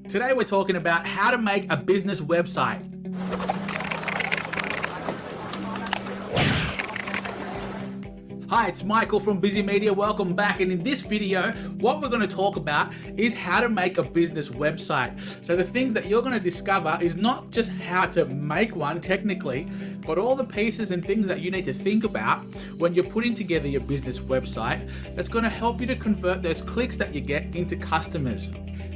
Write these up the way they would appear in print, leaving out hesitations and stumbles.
Today we're talking about how to make a business website. Hi, it's Michael from Busy Media. Welcome back. And in this video, what we're going to talk about is how to make a business website. So the things that you're going to discover is not just how to make one technically, but all the pieces and things that you need to think about when you're putting together your business website that's going to help you to convert those clicks that you get into customers.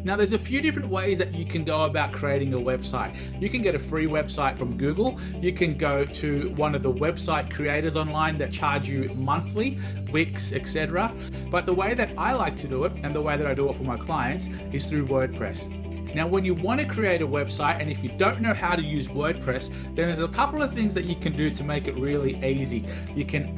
Now, there's a few different ways that you can go about creating a website. You can get a free website from Google. You can go to one of the website creators online that charge you monthly, Wix, etc. But the way that I like to do it and the way that I do it for my clients is through WordPress. Now, when you want to create a website, and if you don't know how to use WordPress, then there's a couple of things that you can do to make it really easy. You can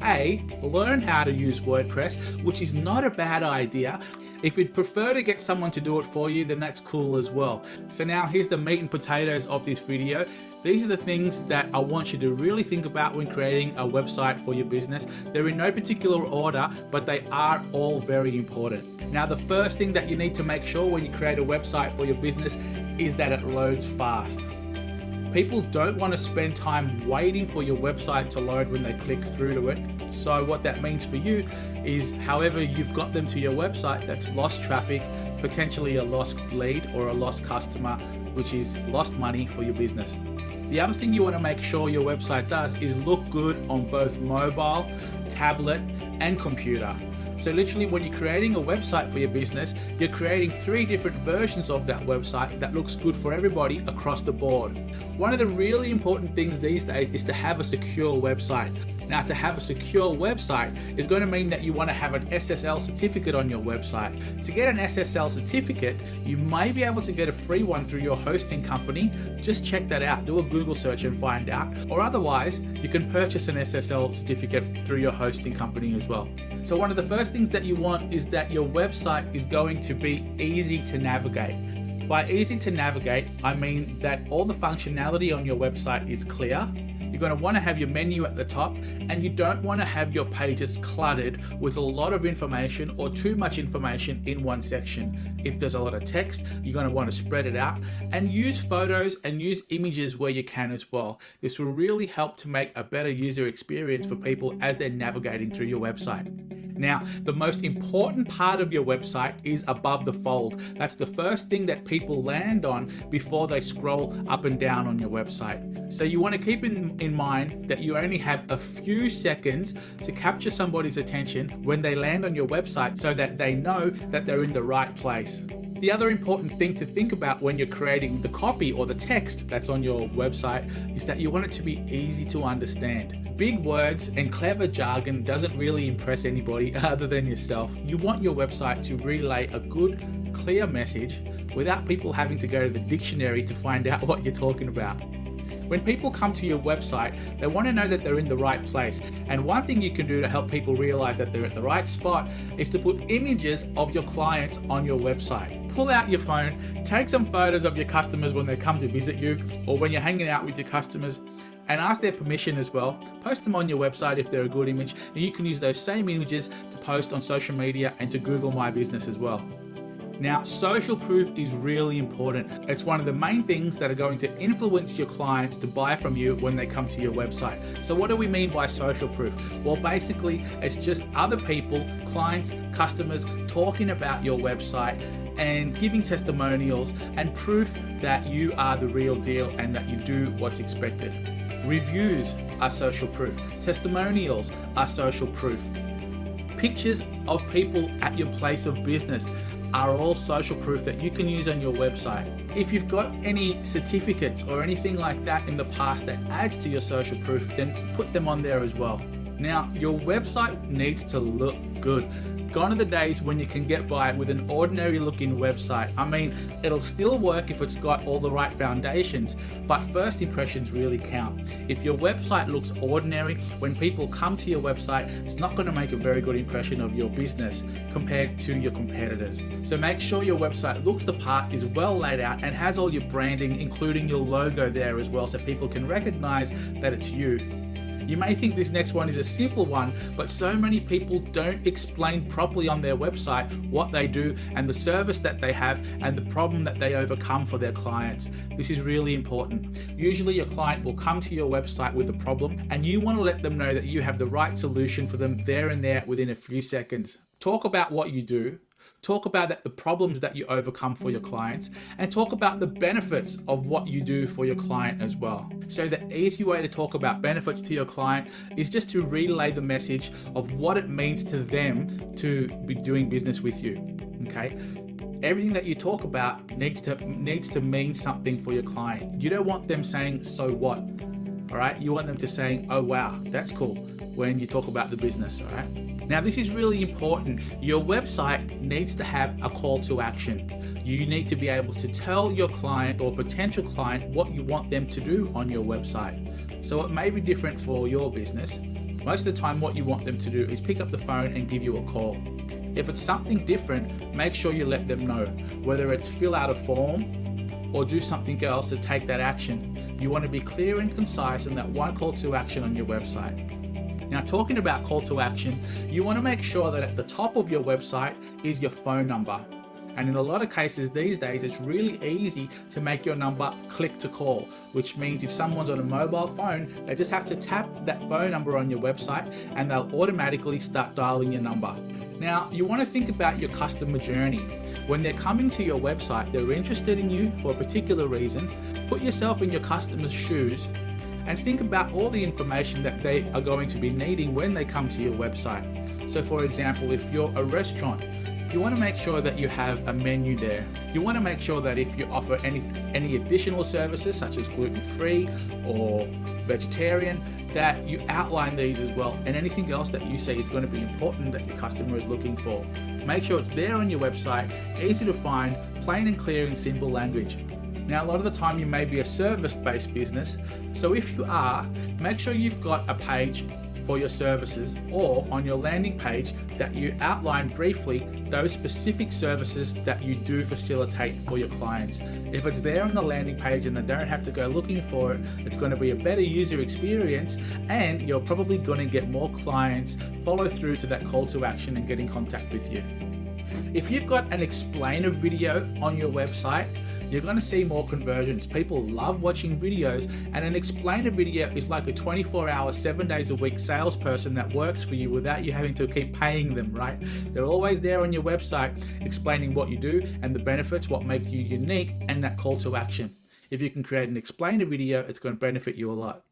learn how to use WordPress, which is not a bad idea. If you'd prefer to get someone to do it for you, then that's cool as well. So now here's the meat and potatoes of this video. These are the things that I want you to really think about when creating a website for your business. They're in no particular order, but they are all very important. Now, the first thing that you need to make sure when you create a website for your business is that it loads fast. People don't want to spend time waiting for your website to load when they click through to it. So what that means for you is however you've got them to your website, that's lost traffic, potentially a lost lead or a lost customer, which is lost money for your business. The other thing you want to make sure your website does is look good on both mobile, tablet, and computer. So literally when you're creating a website for your business, you're creating 3 different versions of that website that looks good for everybody across the board. One of the really important things these days is to have a secure website. Now, to have a secure website is going to mean that you want to have an SSL certificate on your website. To get an SSL certificate, you may be able to get a free one through your hosting company. Just check that out. Do a Google search and find out. Or otherwise, you can purchase an SSL certificate through your hosting company as well. So one of the first things that you want is that your website is going to be easy to navigate. By easy to navigate, I mean that all the functionality on your website is clear. You're going to want to have your menu at the top, and you don't want to have your pages cluttered with a lot of information or too much information in one section. If there's a lot of text, you're going to want to spread it out and use photos and use images where you can as well. This will really help to make a better user experience for people as they're navigating through your website. Now, the most important part of your website is above the fold. That's the first thing that people land on before they scroll up and down on your website. So you want to keep in mind that you only have a few seconds to capture somebody's attention when they land on your website so that they know that they're in the right place. The other important thing to think about when you're creating the copy or the text that's on your website is that you want it to be easy to understand. Big words and clever jargon doesn't really impress anybody other than yourself. You want your website to relay a good, clear message without people having to go to the dictionary to find out what you're talking about. When people come to your website, they want to know that they're in the right place. And one thing you can do to help people realize that they're at the right spot is to put images of your clients on your website. Pull out your phone, take some photos of your customers when they come to visit you or when you're hanging out with your customers, and ask their permission as well. Post them on your website if they're a good image, and you can use those same images to post on social media and to Google My Business as well. Now, social proof is really important. It's one of the main things that are going to influence your clients to buy from you when they come to your website. So what do we mean by social proof? Well, basically, it's just other people, clients, customers talking about your website and giving testimonials and proof that you are the real deal and that you do what's expected. Reviews are social proof. Testimonials are social proof. Pictures of people at your place of business are all social proof that you can use on your website. If you've got any certificates or anything like that in the past that adds to your social proof, then put them on there as well. Now, your website needs to look good. Gone are the days when you can get by with an ordinary looking website. I mean, it'll still work if it's got all the right foundations, but first impressions really count. If your website looks ordinary, when people come to your website, it's not going to make a very good impression of your business compared to your competitors. So make sure your website looks the part, is well laid out, and has all your branding, including your logo there as well, so people can recognize that it's you. You may think this next one is a simple one, but so many people don't explain properly on their website what they do and the service that they have and the problem that they overcome for their clients. This is really important. Usually your client will come to your website with a problem and you want to let them know that you have the right solution for them there and there within a few seconds. Talk about what you do. Talk about the problems that you overcome for your clients, and talk about the benefits of what you do for your client as well. So the easy way to talk about benefits to your client is just to relay the message of what it means to them to be doing business with you. Okay? Everything that you talk about needs to mean something for your client. You don't want them saying, "So what?" All right? You want them to saying, "Oh wow, that's cool," when you talk about the business. All right? Now, this is really important. Your website needs to have a call to action. You need to be able to tell your client or potential client what you want them to do on your website. So it may be different for your business. Most of the time, what you want them to do is pick up the phone and give you a call. If it's something different, make sure you let them know, whether it's fill out a form or do something else to take that action. You want to be clear and concise in that one call to action on your website. Now, talking about call to action, you want to make sure that at the top of your website is your phone number. And in a lot of cases these days, it's really easy to make your number click to call, which means if someone's on a mobile phone, they just have to tap that phone number on your website and they'll automatically start dialing your number. Now, you want to think about your customer journey. When they're coming to your website, they're interested in you for a particular reason. Put yourself in your customer's shoes and think about all the information that they are going to be needing when they come to your website. So for example, if you're a restaurant, you want to make sure that you have a menu there. You want to make sure that if you offer any additional services such as gluten-free or vegetarian, that you outline these as well, and anything else that you say is going to be important that your customer is looking for. Make sure it's there on your website, easy to find, plain and clear in simple language. Now, a lot of the time you may be a service-based business, so if you are, make sure you've got a page for your services, or on your landing page that you outline briefly those specific services that you do facilitate for your clients. If it's there on the landing page and they don't have to go looking for it, it's going to be a better user experience, and you're probably going to get more clients follow through to that call to action and get in contact with you. If you've got an explainer video on your website, you're going to see more conversions. People love watching videos, and an explainer video is like a 24-hour, 7 days a week salesperson that works for you without you having to keep paying them, right? They're always there on your website explaining what you do and the benefits, what make you unique, and that call to action. If you can create an explainer video, it's going to benefit you a lot.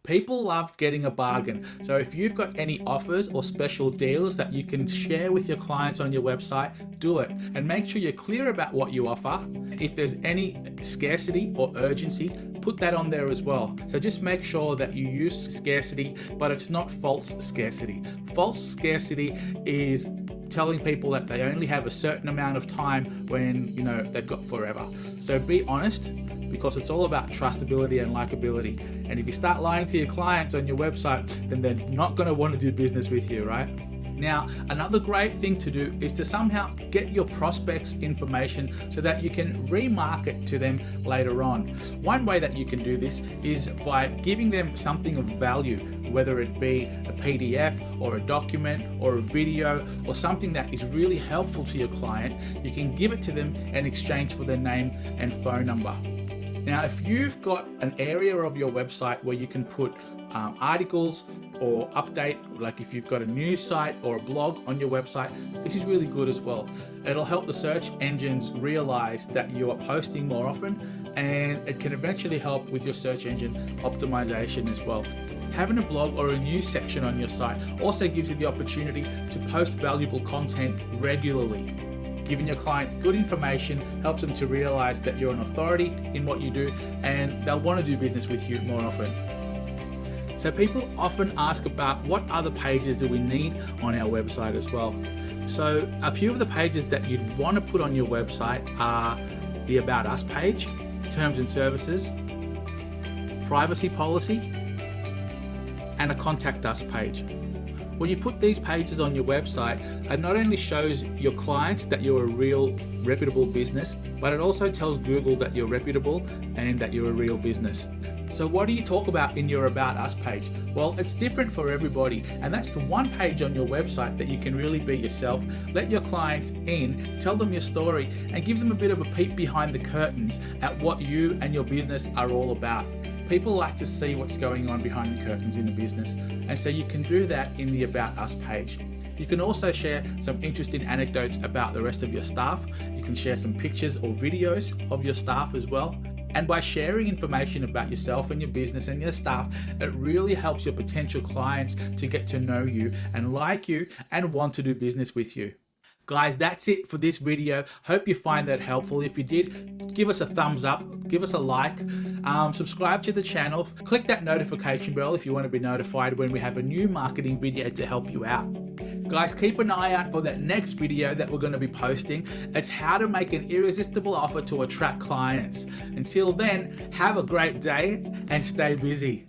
People love getting a bargain. So if you've got any offers or special deals that you can share with your clients on your website, do it. And make sure you're clear about what you offer. If there's any scarcity or urgency, put that on there as well. So just make sure that you use scarcity, but it's not false scarcity. False scarcity is telling people that they only have a certain amount of time when, they've got forever. So be honest, because it's all about trustability and likability. And if you start lying to your clients on your website, then they're not going to want to do business with you, right? Now, another great thing to do is to somehow get your prospects' information so that you can remarket to them later on. One way that you can do this is by giving them something of value, whether it be a PDF or a document or a video or something that is really helpful to your client. You can give it to them in exchange for their name and phone number. Now, if you've got an area of your website where you can put articles or update, like if you've got a news site or a blog on your website, this is really good as well. It'll help the search engines realize that you are posting more often, and it can eventually help with your search engine optimization as well. Having a blog or a news section on your site also gives you the opportunity to post valuable content regularly. Giving your clients good information helps them to realize that you're an authority in what you do, and they'll want to do business with you more often. So people often ask about what other pages do we need on our website as well. So a few of the pages that you'd want to put on your website are the About Us page, Terms and Services, Privacy Policy, and a Contact Us page. When you put these pages on your website, it not only shows your clients that you're a real reputable business, but it also tells Google that you're reputable and that you're a real business. So what do you talk about in your About Us page? Well, it's different for everybody, and that's the one page on your website that you can really be yourself, let your clients in, tell them your story, and give them a bit of a peek behind the curtains at what you and your business are all about. People like to see what's going on behind the curtains in a business, and so you can do that in the About Us page. You can also share some interesting anecdotes about the rest of your staff. You can share some pictures or videos of your staff as well. And by sharing information about yourself and your business and your staff, it really helps your potential clients to get to know you and like you and want to do business with you. Guys, that's it for this video. Hope you find that helpful. If you did, give us a thumbs up, give us a like, subscribe to the channel, click that notification bell if you want to be notified when we have a new marketing video to help you out. Guys, keep an eye out for that next video that we're going to be posting. It's how to make an irresistible offer to attract clients. Until then, have a great day and stay busy.